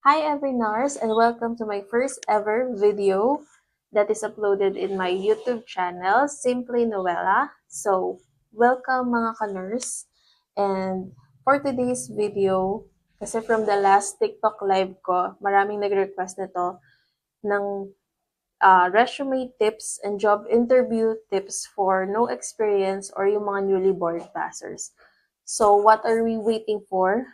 Hi Everynars and welcome to my first ever video that is uploaded in my YouTube channel, Simply Noella. So, welcome mga ka-nurse. And for today's video, kasi from the last TikTok live ko, maraming nag-request nito ng resume tips and job interview tips for no experience or yung mga newly board passers. So, what are we waiting for?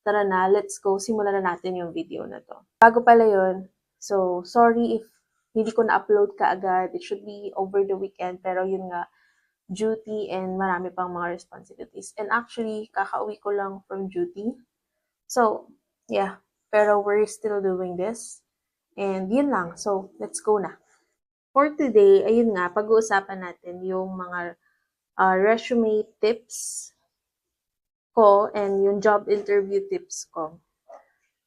Tara na, let's go. Simulan na natin yung video na to. Bago pala yun, so sorry if hindi ko na-upload kaagad. It should be over the weekend. Pero yun nga, duty and marami pang mga responsibilities. And actually, kakauwi ko lang from duty. So, yeah. Pero we're still doing this. And yun lang. So, let's go na. For today, ayun nga, pag-uusapan natin yung mga resume tips ko and yung job interview tips ko.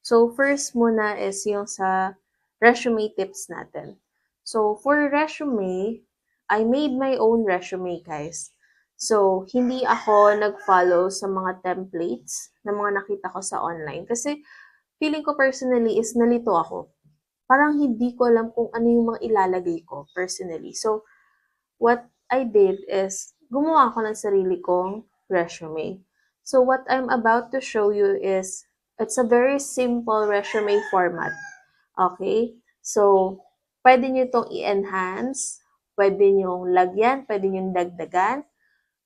So, first muna is yung sa resume tips natin. So, for resume, I made my own resume, guys. So, hindi ako nag-follow sa mga templates na mga nakita ko sa online. Kasi, feeling ko personally is nalito ako. Parang hindi ko alam kung ano yung mga ilalagay ko personally. So, what I did is, gumawa ako ng sarili kong resume. So, what I'm about to show you is, it's a very simple resume format. Okay? So, pwede nyo itong i-enhance, pwede nyo lagyan, pwede nyo dagdagan.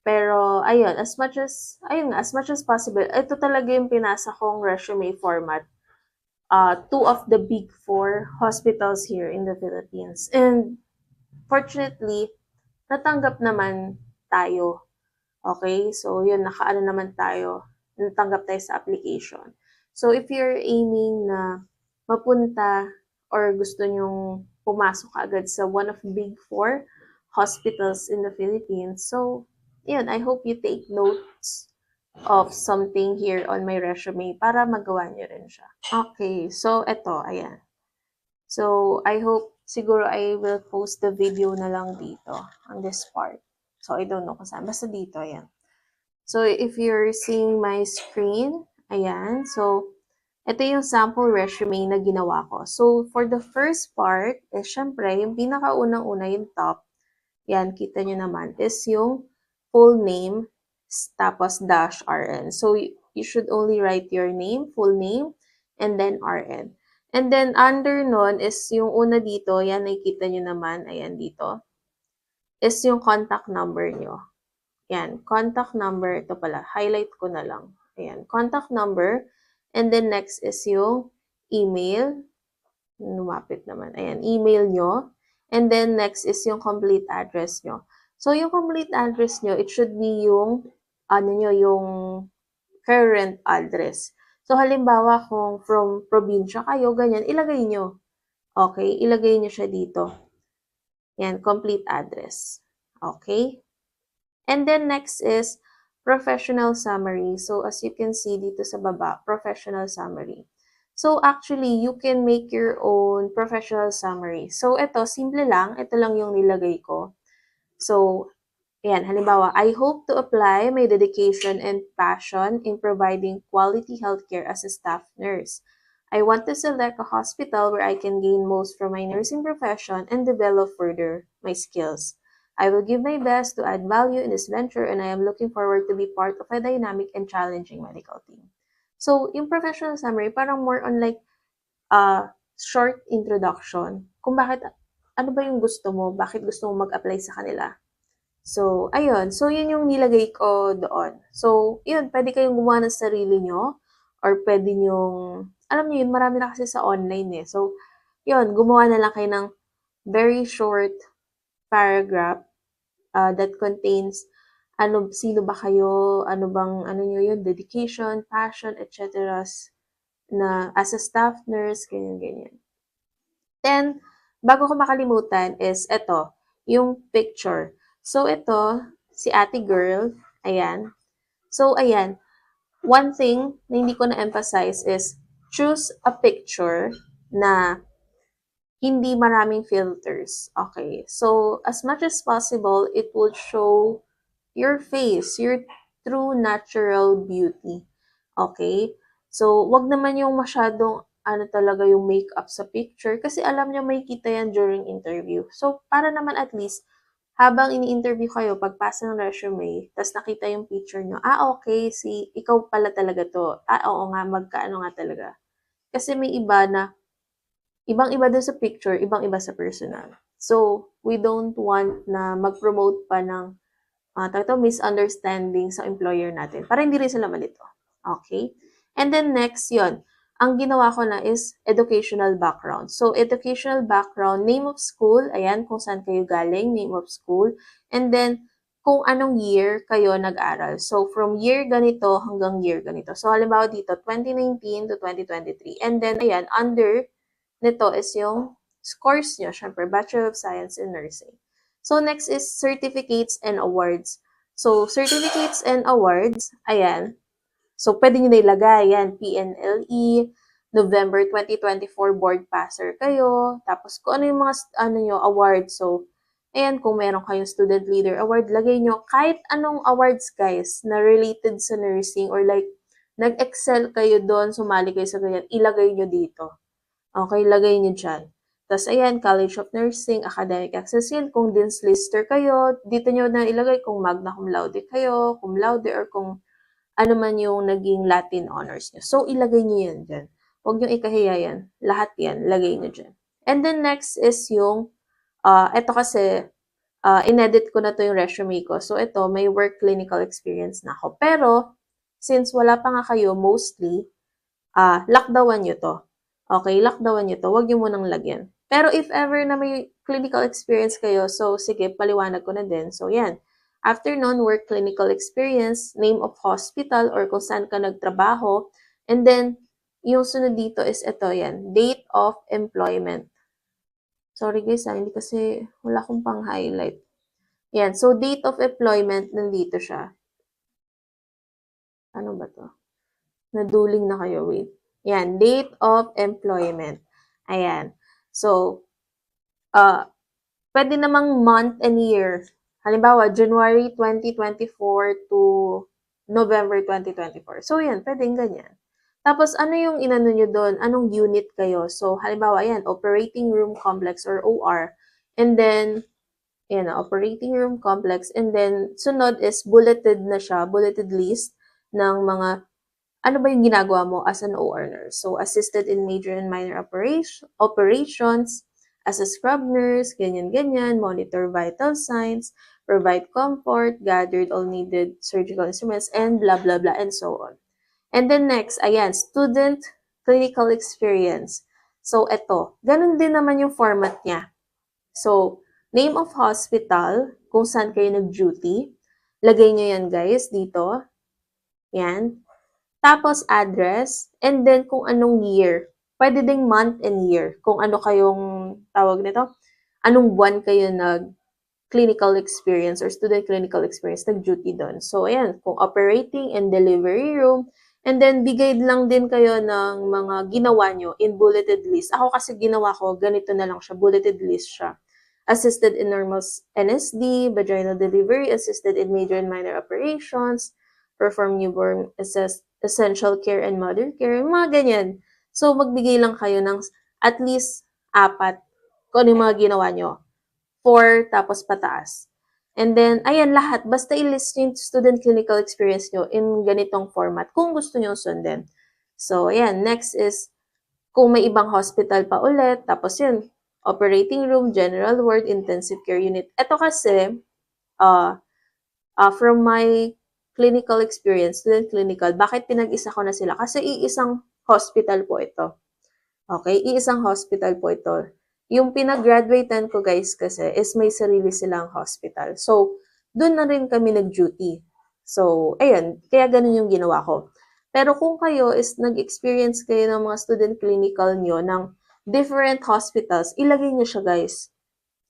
Pero, ayun, as much as possible, ito talaga yung pinasa kong resume format. Two of the big four hospitals here in the Philippines. And, fortunately, natanggap naman tayo. Okay? So, yun, nakaano naman tayo. Natanggap tayo sa application. So, if you're aiming na mapunta or gusto nyong pumasok agad sa one of the big four hospitals in the Philippines, so, yun, I hope you take notes of something here on my resume para magawa nyo rin siya. Okay, so, eto, ayan. So, I hope siguro I will post the video na lang dito on this part. So, I don't know kung saan. Basta dito, ayan. So, if you're seeing my screen, ayan. So, ito yung sample resume na ginawa ko. So, for the first part, syempre, yung pinakaunang-una, yung top, yan, kita nyo naman, is yung full name, tapos dash RN. So, you should only write your name, full name, and then RN. And then, under nun is yung una dito, yan, nakikita nyo naman, ayan dito, is yung contact number nyo. Yan, contact number, ito pala, highlight ko na lang. Ayan, contact number, and then next is yung email, lumapit naman, ayan, email nyo, and then next is yung complete address nyo. So, yung complete address nyo, it should be yung, yung current address. So, halimbawa kung from probinsya kayo, ganyan, ilagay nyo. Okay? Ilagay nyo siya dito. Yan, complete address. Okay? And then next is professional summary. So, as you can see dito sa baba, professional summary. So, actually, you can make your own professional summary. So, ito, simple lang. Ito lang yung nilagay ko. So, ayan, halimbawa, I hope to apply my dedication and passion in providing quality healthcare as a staff nurse. I want to select a hospital where I can gain most from my nursing profession and develop further my skills. I will give my best to add value in this venture and I am looking forward to be part of a dynamic and challenging medical team. So, yung professional summary, parang more on like short introduction kung bakit, ano ba yung gusto mo, bakit gusto mo mag-apply sa kanila. So, ayun. So, yun yung nilagay ko doon. So, yun, pwede kayong gumawa ng sarili nyo or pwede nyong, alam nyo yun, marami na kasi sa online eh. So, yun, gumawa na lang kayo ng very short paragraph that contains sino ba kayo, ano bang, ano nyo yun, dedication, passion, etc. na as a staff nurse, ganyan-ganyan. Then, bago ko makalimutan is ito, yung picture. So, ito, si ate girl, ayan. So, ayan, one thing na hindi ko na-emphasize is choose a picture na hindi maraming filters. Okay, so as much as possible, it will show your face, your true natural beauty. Okay, so wag naman yung masyadong ano talaga yung makeup sa picture kasi alam niyo may kita yan during interview. So, para naman at least, habang ini-interview kayo, pagpasa ng resume, tas nakita yung picture niyo, okay, ikaw pala talaga 'to. Oo nga, magkaano nga talaga. Kasi may iba na, ibang-iba dun sa picture, ibang-iba sa personal. So, we don't want na mag-promote pa ng misunderstanding sa employer natin para hindi rin sila malito. Okay? And then next, yon. Ang ginawa ko na is educational background. So, educational background, name of school, ayan, kung saan kayo galing, name of school. And then, kung anong year kayo nag-aral. So, from year ganito hanggang year ganito. So, halimbawa dito, 2019 to 2023. And then, ayan, under nito is yung scores nyo. Syempre, Bachelor of Science in Nursing. So, next is certificates and awards. So, certificates and awards, ayan. So, pwede nyo na ilagay, yan, PNLE, November 2024 board passer kayo. Tapos, kung ano yung mga, awards. So, ayan, kung meron kayong student leader award, lagay nyo kahit anong awards, guys, na related sa nursing or like, nag-excel kayo doon, sumali kayo sa ganyan, ilagay nyo dito. Okay, lagay nyo dyan. Tapos, ayan, College of Nursing, Academic Access yan. Kung Dean's Lister kayo, dito nyo na ilagay kung magna cum laude kayo, cum laude, or kung ano man yung naging Latin honors nyo. So, ilagay nyo yan dyan. Huwag nyo ikahiya yan. Lahat yan, lagay nyo dyan. And then next is yung, ito kasi, inedit ko na to yung resume ko. So, ito, may work clinical experience na ako. Pero, since wala pa nga kayo, mostly, lockdown nyo to. Okay, lockdown nyo to. Huwag nyo munang lagyan. Pero if ever na may clinical experience kayo, so sige, paliwanag ko na din. So, yan. After nun, work clinical experience, name of hospital or kung saan ka nagtrabaho. And then, yung sunod dito is ito, yan. Date of employment. Sorry guys, hindi kasi wala akong pang-highlight. Yan. So, date of employment, nandito siya. Ano ba to? Naduling na kayo, wait. Yan, date of employment. Ayan. So, pwede namang month and year. Halimbawa, January 2024 to November 2024. So, yan, pwedeng ganyan. Tapos, ano yung inano nyo doon? Anong unit kayo? So, halimbawa, yan, operating room complex or OR. And then, yan, operating room complex. And then, sunod is bulleted na siya, bulleted list ng mga ano ba yung ginagawa mo as an OR nurse? So, assisted in major and minor operations, as a scrub nurse, ganyan-ganyan, monitor vital signs, provide comfort, gathered all needed surgical instruments, and blah, blah, blah, and so on. And then next, ayan, student clinical experience. So, eto, ganun din naman yung format niya. So, name of hospital, kung saan kayo nag-duty. Lagay nyo yan, guys, dito. Yan. Tapos address, and then kung anong year. Pwede ding month and year. Kung ano kayong tawag nito, anong buwan kayo clinical experience or student clinical experience, nag-duty doon. So, ayan, kung operating and delivery room, and then bigay lang din kayo ng mga ginawa nyo in bulleted list. Ako kasi ginawa ko, ganito na lang siya, bulleted list siya. Assisted in normal NSD, vaginal delivery, assisted in major and minor operations, perform newborn essential care and mother care, mga ganyan. So, magbigay lang kayo ng at least 4 kung ano yung mga ginawa nyo. 4 tapos pataas. And then, ayan lahat. Basta i-list yung student clinical experience nyo in ganitong format kung gusto nyo sundin. So, ayan. Next is kung may ibang hospital pa ulit. Tapos yun, operating room, general ward, intensive care unit. Ito kasi, from my clinical experience, student clinical, bakit pinag-isa ko na sila? Kasi iisang hospital po ito. Okay? Iisang hospital po ito. Yung pinag-graduatean ko guys kasi is may sarili silang hospital. So, doon na rin kami nag-duty. So, ayun. Kaya ganun yung ginawa ko. Pero kung kayo is nag-experience kayo ng mga student clinical nyo ng different hospitals, ilagay nyo siya guys.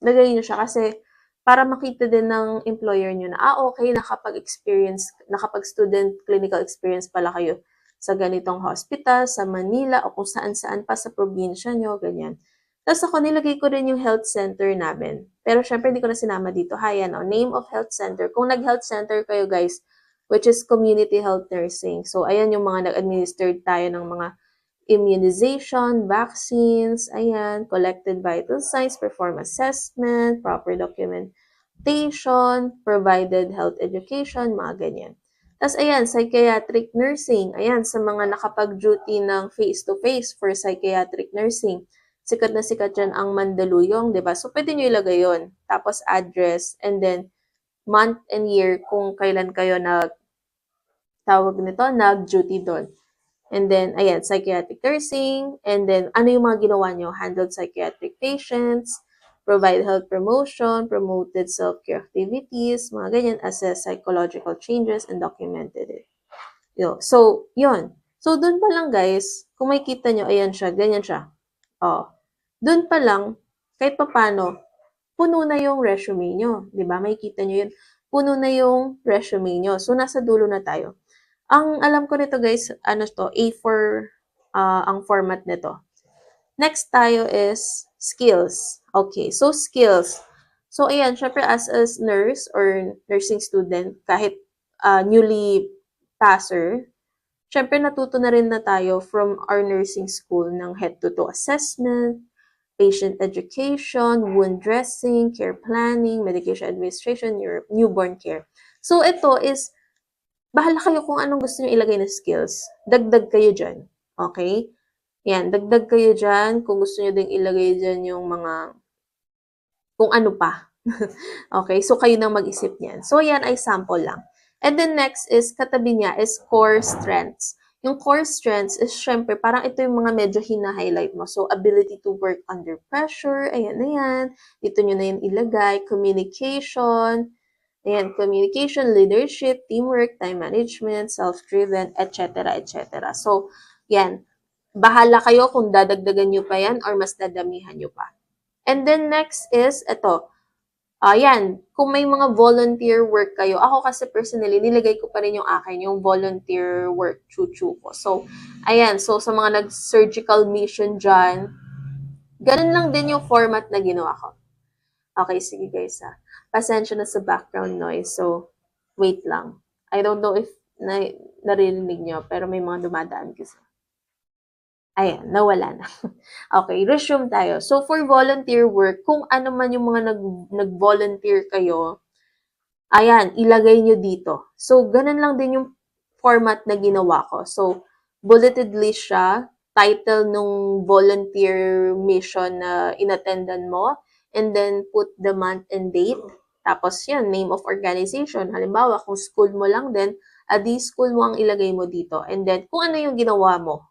Lagay nyo siya kasi para makita din ng employer nyo na, okay, nakapag-student clinical experience pala kayo sa ganitong hospital, sa Manila, o kung saan-saan pa sa probinsya nyo, ganyan. Tapos ako, nilagay ko rin yung health center namin. Pero syempre, hindi ko na sinama dito. Ayan, name of health center. Kung nag-health center kayo, guys, which is community health nursing. So, ayan yung mga nag-administered tayo ng mga immunization, vaccines, ayan, collected vital signs, perform assessment, proper documentation, provided health education, mga ganyan. Tapos ayan, psychiatric nursing, ayan, sa mga nakapag-duty ng face-to-face for psychiatric nursing. Sikat na sikat dyan ang Mandaluyong, di ba? So, pwede nyo ilagay yun. Tapos address, and then month and year kung kailan kayo nag-duty doon. And then, ayan, psychiatric nursing. And then, ano yung mga ginawa nyo? Handled psychiatric patients, provide health promotion, promoted self-care activities, mga ganyan, assess psychological changes, and documented it. So, yun. So, dun pa lang, guys, kung makikita nyo, ayan siya, ganyan siya. Dun pa lang, kahit papano, puno na yung resume nyo. Diba? Makikita nyo yun. Puno na yung resume nyo. So, nasa dulo na tayo. Ang alam ko nito guys, ano to, A4 ang format nito. Next tayo is skills. Okay, so skills. So ayan, syempre as a nurse or nursing student, kahit newly passer, syempre natuto na rin na tayo from our nursing school ng head-to-toe assessment, patient education, wound dressing, care planning, medication administration, newborn care. So ito is bahala kayo kung anong gusto nyo ilagay na skills. Dagdag kayo dyan. Okay? Yan, dagdag kayo dyan. Kung gusto nyo ding ilagay dyan yung mga, kung ano pa. Okay? So, kayo nang mag-isip niyan. So, yan ay sample lang. And then next is, katabi niya is core strengths. Yung core strengths is, syempre, parang ito yung mga medyo hina-highlight mo. So, ability to work under pressure. Ayan na yan. Dito nyo na yan ilagay. Communication. Ayan, communication, leadership, teamwork, time management, self-driven, etc., etc. So, yan. Bahala kayo kung dadagdagan nyo pa yan or mas dadamihan nyo pa. And then next is, ito. Yan, kung may mga volunteer work kayo, ako kasi personally, nilagay ko pa rin yung akin, yung volunteer work, chuchu ko. So, ayan. So, sa mga nag-surgical mission dyan, ganun lang din yung format na ginawa ko. Okay, sige guys Pasensya na sa background noise. So, wait lang. I don't know if naririnig nyo, pero may mga dumadaan kasi. Ayan, nawala na. Okay, resume tayo. So, for volunteer work, kung ano man yung mga nag-volunteer kayo, ayan, ilagay nyo dito. So, ganun lang din yung format na ginawa ko. So, bulleted list siya, title nung volunteer mission na inattendan mo, and then put the month and date. Tapos yan, name of organization. Halimbawa, kung school mo lang din, di school mo ang ilagay mo dito. And then, kung ano yung ginawa mo.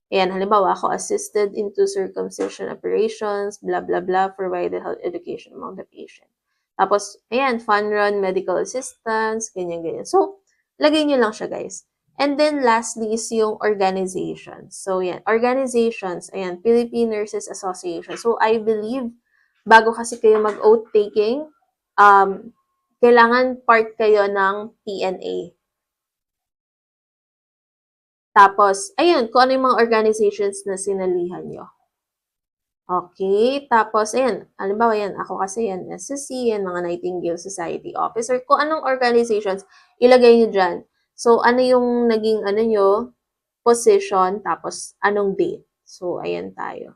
Ayan, halimbawa, ako assisted into circumcision operations, blah, blah, blah, provided health education among the patient. Tapos, ayan, fun run, medical assistance, ganyan, ganyan. So, lagay nyo lang siya, guys. And then, lastly is yung organizations. So, yan, organizations, ayan, Philippine Nurses Association. So, I believe, bago kasi kayo mag-oath taking, kailangan part kayo ng PNA. Tapos, ayun, kung ano yung mga organizations na sinalihan nyo. Okay, tapos, ayan, halimbawa yan, ako kasi yan, SSC, yan, mga Nightingale Society Officer, kung anong organizations, ilagay nyo dyan. So, ano yung naging, position, tapos, anong date. So, ayan tayo.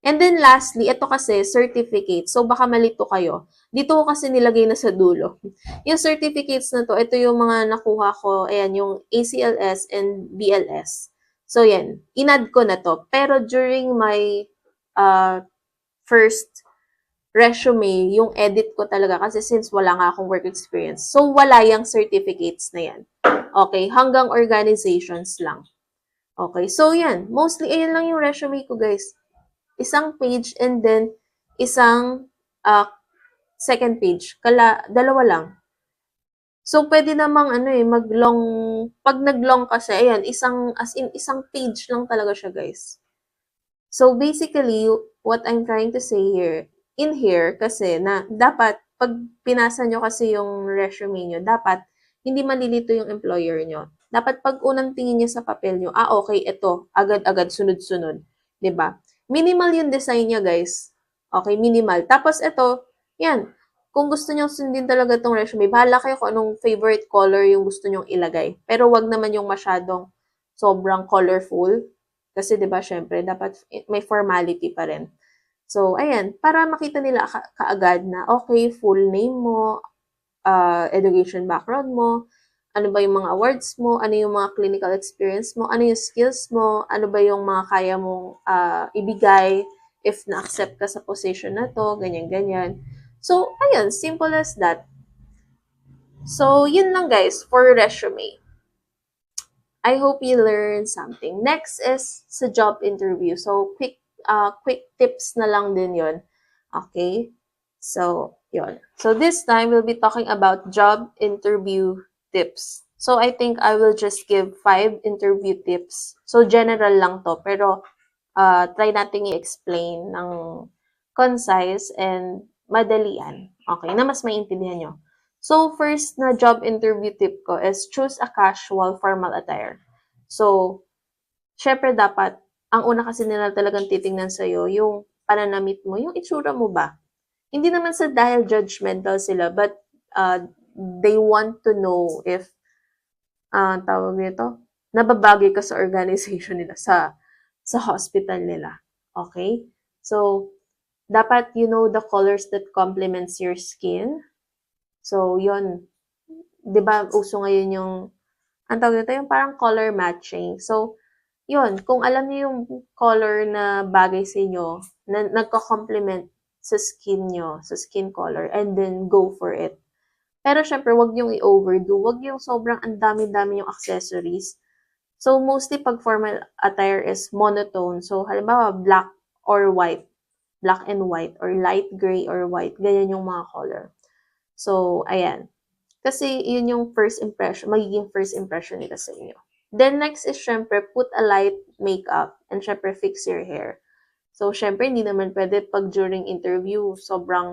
And then lastly, ito kasi, certificate. So, baka malito kayo. Dito ko kasi nilagay na sa dulo. Yung certificates na to, ito yung mga nakuha ko, ayan, yung ACLS and BLS. So, yan. Inad ko na to. Pero during my first resume, yung edit ko talaga kasi since wala nga akong work experience. So, wala yung certificates na yan. Okay, hanggang organizations lang. Okay, so yan. Mostly, ayan lang yung resume ko, guys. Isang page and then isang second page. Dalawa lang. So, pwede namang mag-long, pag nag-long kasi, ayan, isang page lang talaga siya, guys. So, basically, what I'm trying to say in here, kasi na dapat, pag pinasa nyo kasi yung resume nyo, dapat, hindi malilito yung employer nyo. Dapat pag unang tingin nyo sa papel nyo, okay, ito, agad-agad, sunod-sunod. 'Di ba? Minimal yung design niya, guys. Okay, minimal. Tapos ito, yan. Kung gusto nyo sundin talaga itong resume, bahala kayo kung anong favorite color yung gusto nyong ilagay. Pero wag naman yung masyadong sobrang colorful. Kasi 'di ba syempre dapat may formality pa rin. So ayan, para makita nila kaagad na okay, full name mo, education background mo, ano ba yung mga awards mo, ano yung mga clinical experience mo, ano yung skills mo, ano ba yung mga kaya mong ibigay if na-accept ka sa position na to, ganyan-ganyan. So, ayun, simple as that. So, yun lang guys for resume. I hope you learned something. Next is sa job interview. So, quick tips na lang din yon. Okay? So, yon. So, this time, we'll be talking about job interview tips. So, I think I will just give 5 interview tips. So, general lang to. Pero, try natin i-explain ng concise and madalian. Okay? Na mas maintindihan nyo. So, first na job interview tip ko is choose a casual formal attire. So, syempre dapat, ang una kasi nila talagang titingnan sa'yo, yung pananamit mo, yung itsura mo ba? Hindi naman sa dahil judgmental sila, but they want to know if, tawag nito, nababagay ka sa organization nila, sa hospital nila. Okay? So, dapat you know the colors that complements your skin. So, yon, 'di ba uso ngayon yung ang tawag nito yung parang color matching. So, yun, kung alam niyo yung color na bagay sa inyo, na nagko-complement sa skin nyo, sa skin color, and then go for it. Pero syempre, wag yung i-overdo. Wag yung sobrang ang dami-dami yung accessories. So, mostly pag formal attire is monotone. So, halimbawa, black or white. Black and white, or light gray or white. Ganyan yung mga color. So, ayan. Kasi yun yung first impression, magiging first impression nila sa inyo. Then next is syempre, put a light makeup and syempre fix your hair. So syempre, hindi naman pwede pag during interview, sobrang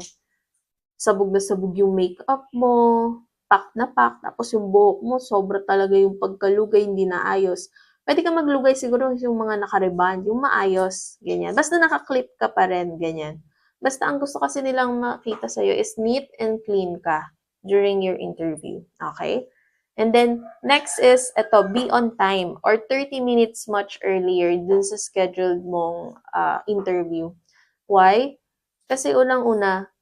sabog na sabog yung makeup mo, pak na pak, tapos yung buhok mo, sobra talaga yung pagkalugay, hindi na ayos. Pwede ka maglugay siguro yung mga nakareband, yung maayos, ganyan. Basta nakaklip ka pa rin, ganyan. Basta ang gusto kasi nilang makita sa'yo is neat and clean ka during your interview. Okay? And then, next is, be on time or 30 minutes much earlier dun sa scheduled mong interview. Why? Kasi unang-una,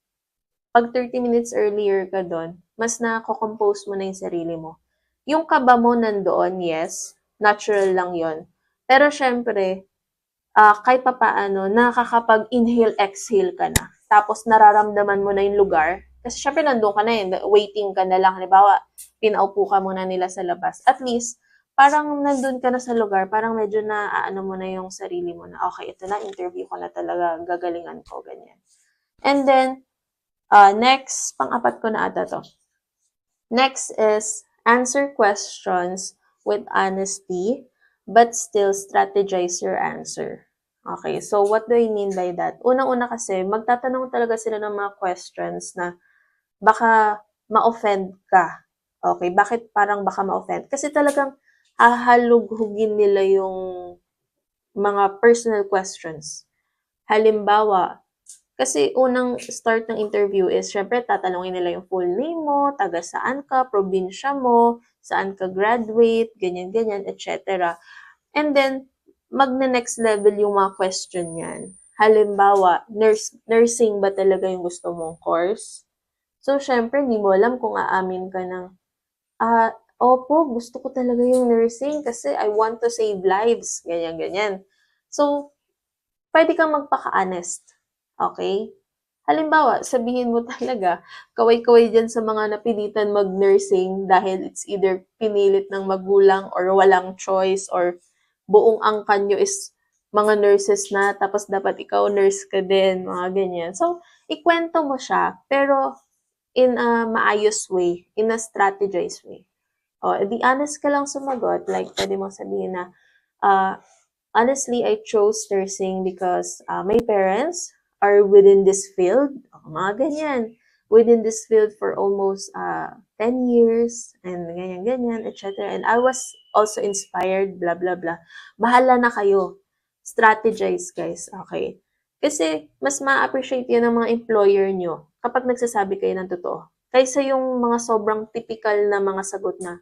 pag 30 minutes earlier ka doon, mas na-compose mo na yung sarili mo. Yung kaba mo nandoon, yes, natural lang yon. Pero syempre, kahit papaano, nakakapag-inhale, exhale ka na. Tapos nararamdaman mo na yung lugar. Kasi syempre nandun ka na yun, waiting ka na lang. Halimbawa, pinaupo ka muna nila sa labas. At least, parang nandun ka na sa lugar, parang medyo na mo na yung sarili mo na, okay, ito na, interview ko na talaga, gagalingan ko, ganyan. And then, next, pang-apat ko na ata to. Next is, answer questions with honesty, but still strategize your answer. Okay, so what do I mean by that? Unang-una kasi, magtatanong talaga sila ng mga questions na baka ma-offend ka. Okay, bakit parang baka ma-offend? Kasi talagang hahalughugin nila yung mga personal questions. Halimbawa, kasi unang start ng interview is, syempre, tatanungin nila yung full name mo, taga saan ka, probinsya mo, saan ka graduate, ganyan-ganyan, etc. And then, magne-next level yung mga question yan. Halimbawa, nursing ba talaga yung gusto mong course? So, syempre, hindi mo alam kung aamin ka ng, opo, gusto ko talaga yung nursing kasi I want to save lives, ganyan-ganyan. So, pwede kang magpaka-honest. Okay? Halimbawa, sabihin mo talaga, kaway-kaway dyan sa mga napilitan mag-nursing dahil it's either pinilit ng magulang or walang choice or buong angkan nyo is mga nurses na tapos dapat ikaw nurse ka din, mga ganyan. So, ikwento mo siya, pero in a maayos way, in a strategized way. O, di honest ka lang sumagot, like pwede mong sabihin na, honestly, I chose nursing because my parents are within this field, mga ganyan, within this field for almost 10 years, and ganyan-ganyan, etc. And I was also inspired, blah, blah, blah. Bahala na kayo. Strategize, guys. Okay? Kasi, mas ma-appreciate yan ng mga employer nyo kapag nagsasabi kayo ng totoo. Kaysa yung mga sobrang typical na mga sagot na,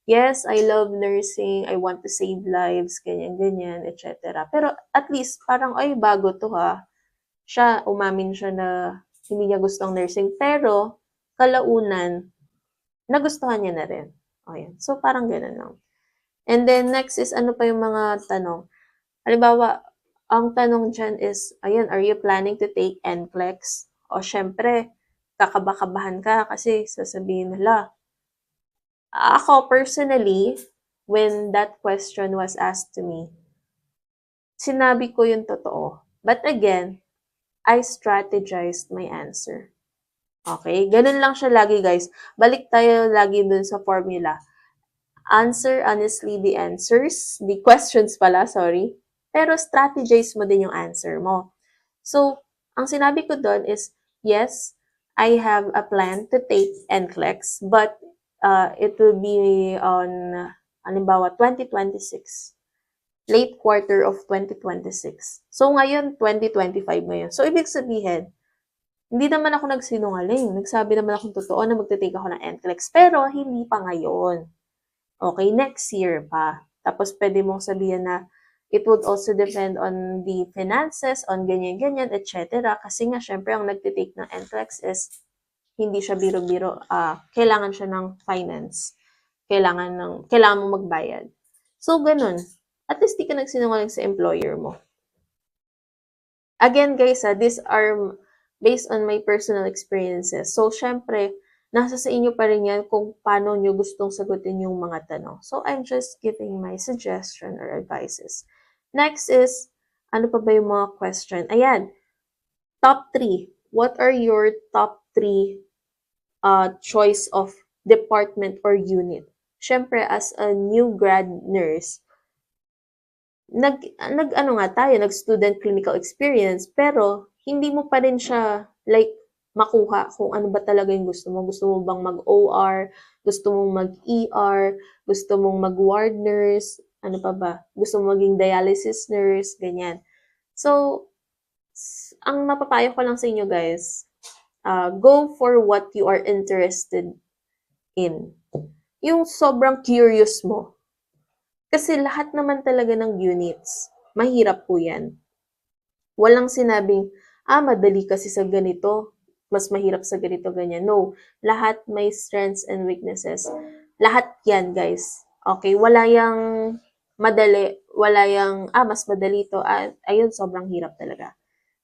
yes, I love nursing, I want to save lives, ganyan-ganyan, etc. Pero at least parang, ay, bago 'to, ha. Umamin siya na hindi niya gusto ang nursing, pero kalaunan nagustuhan niya na rin. O, yan. So, parang gano'n lang. And then next is ano pa yung mga tanong. Halimbawa, ang tanong diyan is, ayan, are you planning to take NCLEX? O siyempre, kakaba-kabahan ka kasi sasabihin nila. Ako personally, when that question was asked to me, sinabi ko yung totoo. But again, I strategized my answer. Okay? Ganun lang siya lagi, guys. Balik tayo lagi dun sa formula. Answer honestly the answers, the questions pala, sorry. Pero strategize mo din yung answer mo. So, ang sinabi ko doon is, yes, I have a plan to take NCLEX, but it will be on, halimbawa, 2026. Late quarter of 2026. So, ngayon, 2025 ngayon. So, ibig sabihin, hindi naman ako nagsinungaling. Nagsabi naman akong totoo na magte-take ako ng NCLEX. Pero, hindi pa ngayon. Okay, next year pa. Tapos, pwede mong sabihin na it would also depend on the finances, on ganyan-ganyan, etc. Kasi nga, syempre, ang nagte-take ng NCLEX is hindi siya biro-biro. Kailangan siya ng finance. Kailangan mo magbayad. So, ganun. At least di ka nagsinungaling sa employer mo. Again, guys, these are based on my personal experiences. So, syempre, nasa sa inyo pa rin yan kung paano nyo gustong sagutin yung mga tanong. So, I'm just giving my suggestion or advices. Next is, ano pa ba yung mga question? Ayan, top 3. What are your top 3 choice of department or unit? Syempre, as a new grad nurse, nag-student clinical experience, pero hindi mo pa rin siya, like, makuha kung ano ba talaga yung gusto mo. Gusto mo bang mag-OR? Gusto mong mag-ER? Gusto mong mag-ward nurse? Ano pa ba? Gusto mong maging dialysis nurse? Ganyan. So, ang mapapayo ko lang sa inyo, guys, go for what you are interested in. Yung sobrang curious mo. Kasi lahat naman talaga ng units, mahirap po yan. Walang sinabing, madali kasi sa ganito, mas mahirap sa ganito, ganyan. No, lahat may strengths and weaknesses. Lahat yan, guys. Okay, wala yang madali, wala yang, mas madali to, ayun, sobrang hirap talaga.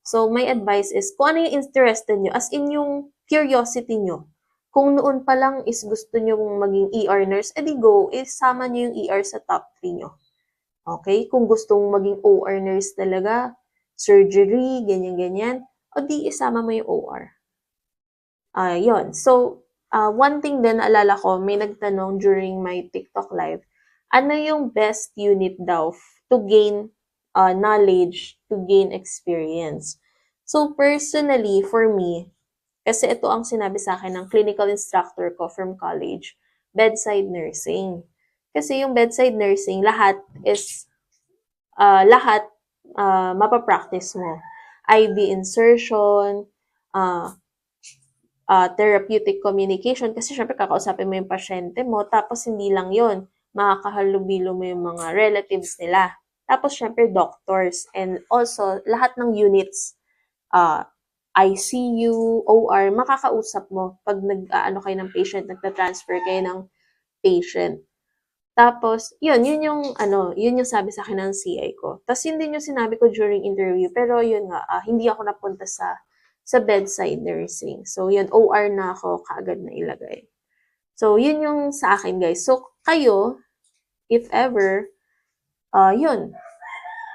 So, my advice is, kung ano yung interested nyo, as in yung curiosity nyo, kung noon pa lang is gusto nyo maging ER nurse, edi go, isama nyo yung ER sa top 3 nyo. Okay? Kung gustong maging OR nurse talaga, surgery, ganyan-ganyan, o di isama mo yung OR. Yun. So, one thing din naalala ko, may nagtanong during my TikTok live, ano yung best unit daw to gain knowledge, to gain experience? So, personally, for me, kasi ito ang sinabi sa akin ng clinical instructor ko from college, bedside nursing. Kasi yung bedside nursing, lahat mapapractice mo. IV insertion, therapeutic communication, kasi syempre kakausapin mo yung pasyente mo, tapos hindi lang yon, makakahalubilo mo yung mga relatives nila. Tapos syempre doctors, and also lahat ng units, ICU, OR, makakausap mo pag nag-ano kayo ng patient, nagta-transfer kayo ng patient. Tapos, yun yung sabi sa akin ng CI ko. Tapos yun din yung sinabi ko during interview, pero yun nga, hindi ako napunta sa bedside nursing. So, yun, OR na ako kaagad na ilagay. So, yun yung sa akin, guys. So, kayo, if ever, yun,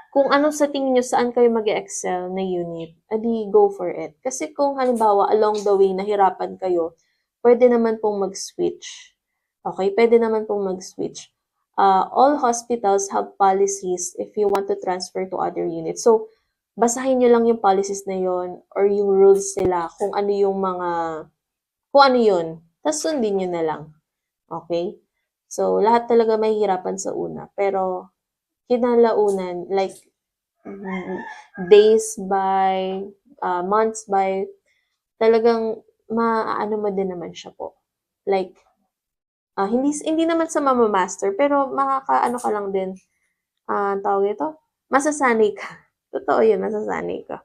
kung ano sa tingin nyo, saan kayo mag-excel na unit, adi go for it. Kasi kung halimbawa, along the way, nahirapan kayo, pwede naman pong mag-switch. Okay? Pwede naman pong mag-switch. All hospitals have policies if you want to transfer to other units. So, basahin nyo lang yung policies na yon or yung rules nila, kung ano yun. Tapos sundin nyo na lang. Okay? So, lahat talaga mahihirapan sa una. Pero, kinalaunan, like, days by, months by, talagang maano mo din naman siya po. Like, hindi naman sa mama-master, pero makakaano ka lang din, tawag ito, masasanay ka. Totoo yun, masasanay ka.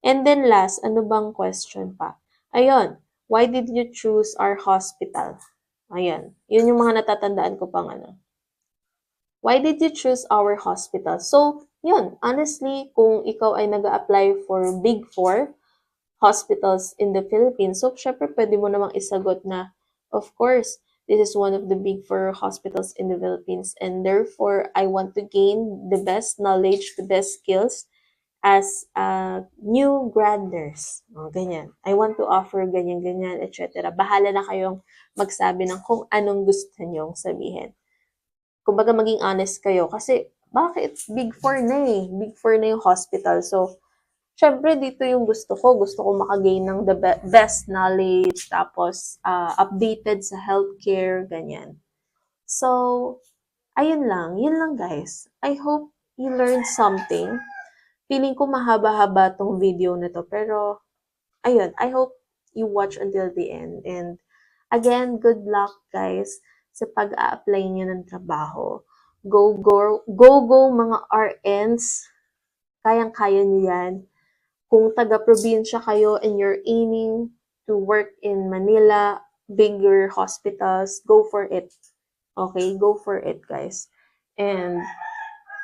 And then last, ano bang question pa? Ayun, why did you choose our hospital? Ayun, yun yung mga natatandaan ko pang ano. Why did you choose our hospital? So, yun, honestly, kung ikaw ay nag-a-apply for Big Four hospitals in the Philippines, so syempre pwede mo namang isagot na, of course, this is one of the Big Four hospitals in the Philippines, and therefore, I want to gain the best knowledge, the best skills as a new grad nurse. O, ganyan. I want to offer ganyan-ganyan, etc. Bahala na kayong magsabi ng kung anong gusto nyong sabihin. Kumbaga maging honest kayo kasi bakit Big Four na eh. Big Four na yung hospital. So, syempre dito yung gusto ko. Gusto ko makagain ng the best knowledge, tapos updated sa healthcare, ganyan. So, ayun lang. Yun lang guys. I hope you learned something. Feeling ko mahaba-haba tong video na to. Pero, ayun. I hope you watch until the end. And, again, good luck guys sa pag-a-apply niyo ng trabaho. Go, go, go, go mga RNs. Kayang-kaya niyo yan. Kung taga-probinsya kayo and you're aiming to work in Manila, bigger hospitals, go for it. Okay? Go for it, guys. And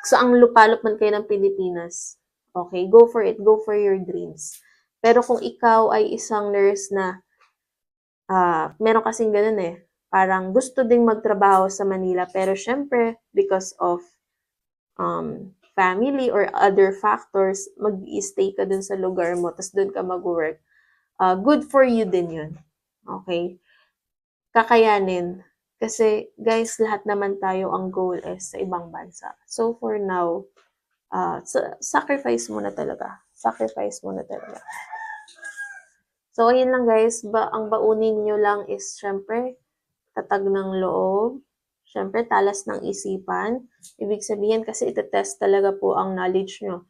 saang lupalop man kayo ng Pilipinas, okay? Go for it. Go for your dreams. Pero kung ikaw ay isang nurse na, meron kasing ganun eh, parang gusto ding magtrabaho sa Manila, pero syempre, because of family or other factors, mag-stay ka dun sa lugar mo, tapos dun ka mag-work. Good for you din yun. Okay? Kakayanin. Kasi, guys, lahat naman tayo ang goal is sa ibang bansa. So, for now, sacrifice mo na talaga. Sacrifice mo na talaga. So, ayun lang guys. Ang baunin nyo lang is, syempre, tatag ng loob. Syempre, talas ng isipan. Ibig sabihin, kasi itetest talaga po ang knowledge nyo.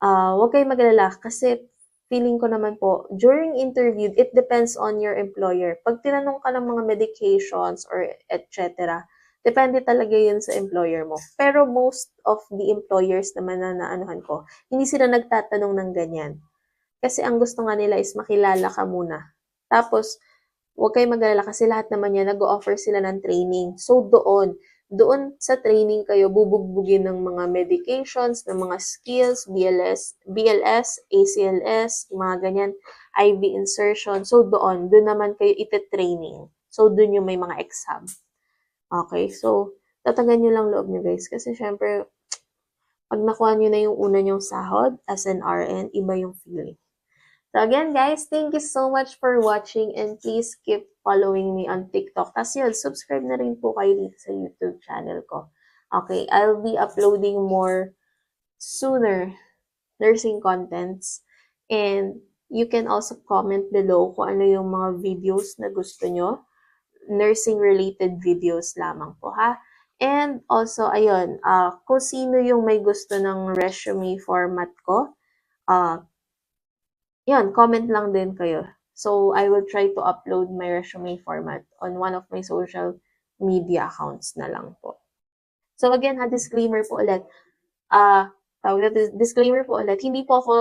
Huwag kayong mag-alala kasi feeling ko naman po, during interview, it depends on your employer. Pag tinanong ka ng mga medications or etc., depende talaga yun sa employer mo. Pero most of the employers naman na naanuhan ko, hindi sila nagtatanong ng ganyan. Kasi ang gusto nga nila is makilala ka muna. Tapos, huwag kayong mag-alala kasi lahat naman yan, nag-o-offer sila ng training. So, doon sa training kayo bubugbugin ng mga medications, ng mga skills, BLS, ACLS, mga ganyan, IV insertion. So, doon naman kayo ite-training. So, doon yung may mga exam. Okay, so, tatagan nyo lang loob nyo guys. Kasi syempre, pag nakuha nyo na yung una nyong sahod as an RN, iba yung feeling. So again, guys, thank you so much for watching and please keep following me on TikTok. Tapos yun, subscribe na rin po kayo dito sa YouTube channel ko. Okay, I'll be uploading more sooner nursing contents. And you can also comment below kung ano yung mga videos na gusto nyo. Nursing-related videos lamang po, ha? And also, ayun, kung sino yung may gusto ng resume format ko, yan, comment lang din kayo. So, I will try to upload my resume format on one of my social media accounts na lang po. So, again, disclaimer po ulit. Disclaimer po ulit, hindi po ako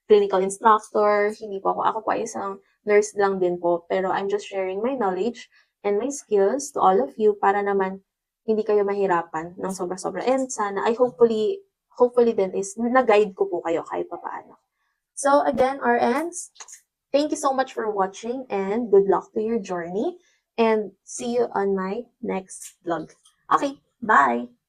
clinical instructor, hindi po ako po ay isang nurse lang din po, pero I'm just sharing my knowledge and my skills to all of you para naman hindi kayo mahirapan ng sobra-sobra. And sana, hopefully din is na-guide ko po kayo kahit pa paano. So again, RNs, thank you so much for watching and good luck to your journey and see you on my next vlog. Okay, bye!